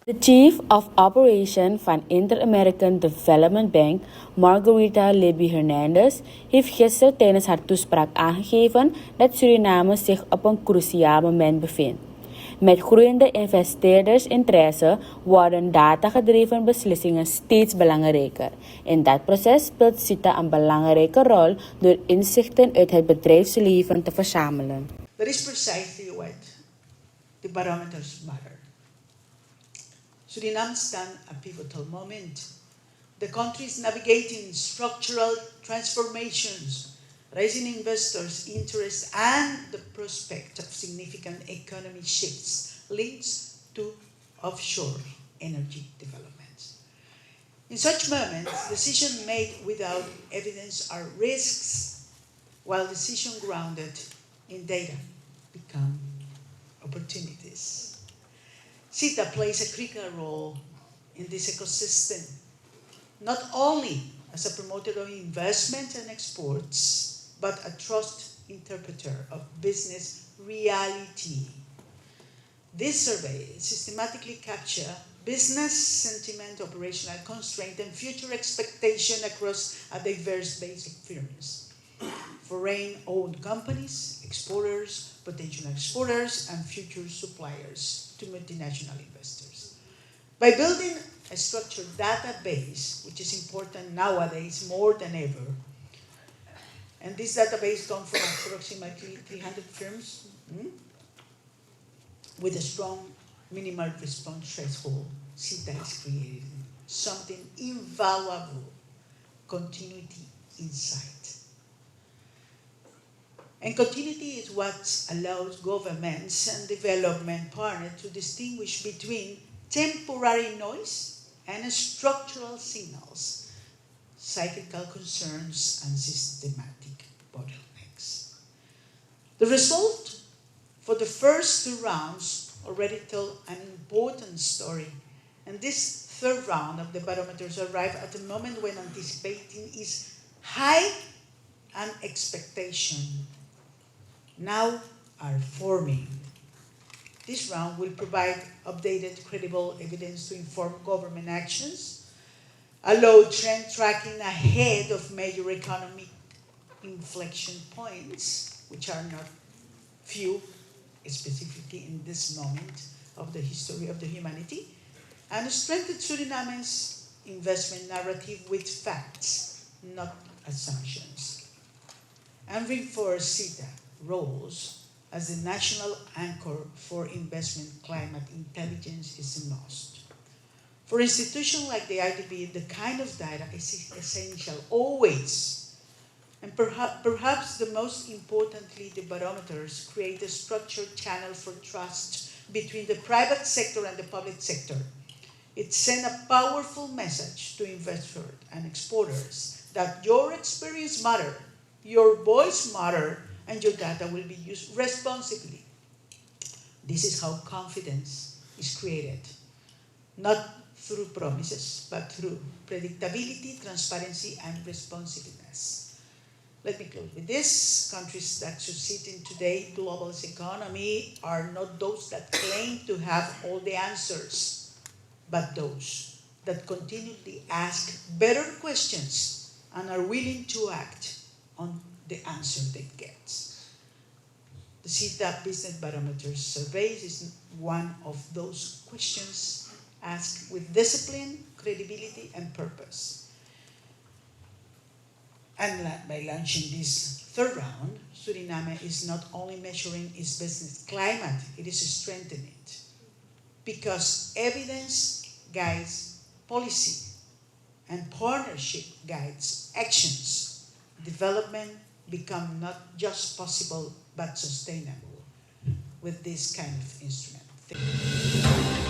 De Chief of Operation van Inter-American Development Bank, Margarita Libby Hernandez, heeft gisteren tijdens haar toespraak aangegeven dat Suriname zich op een cruciaal moment bevindt. Met groeiende investeerdersinteresse worden datagedreven beslissingen steeds belangrijker. In dat proces speelt CITA een belangrijke rol door inzichten uit het bedrijfsleven te verzamelen. That is precisely what the barometers matter. Suriname stands a pivotal moment. The country is navigating structural transformations, rising investors' interest, and the prospect of significant economic shifts leads to offshore energy development. In such moments, decisions made without evidence are risks, while decisions grounded in data become opportunities. CITA plays a critical role in this ecosystem, not only as a promoter of investment and exports, but a trust interpreter of business reality. This survey systematically captures business sentiment, operational constraint, and future expectation across a diverse base of firms. Foreign-owned companies, exporters, potential exporters, and future suppliers to multinational investors. By building a structured database, which is important nowadays more than ever, and this database comes from approximately 300 firms with a strong minimal response threshold, CITA is creating something invaluable, continuity insight. And continuity is what allows governments and development partners to distinguish between temporary noise and structural signals, cyclical concerns, and systematic bottlenecks. The result for the first two rounds already tell an important story, and this third round of the barometers arrived at a moment when anticipating is high and expectation now are forming. This round will provide updated, credible evidence to inform government actions, allow trend tracking ahead of major economic inflection points, which are not few, specifically in this moment of the history of the humanity, and strengthen Suriname's investment narrative with facts, not assumptions, and reinforce CITA roles as the national anchor for investment climate intelligence is a must. For institutions like the IDB, the kind of data is essential always. And perhaps the most importantly, the barometers create a structured channel for trust between the private sector and the public sector. It sends a powerful message to investors and exporters that your experience matters, your voice matters, and your data will be used responsibly. This is how confidence is created, not through promises, but through predictability, transparency, and responsiveness. Let me close with this. Countries that succeed in today's global economy are not those that claim to have all the answers, but those that continually ask better questions and are willing to act on the answer they get. The CITA Business Barometer survey is one of those questions asked with discipline, credibility, and purpose. And by launching this third round, Suriname is not only measuring its business climate, it is strengthening it. Because evidence guides policy and partnership guides actions. Development become not just possible but sustainable with this kind of instrument. Thank you.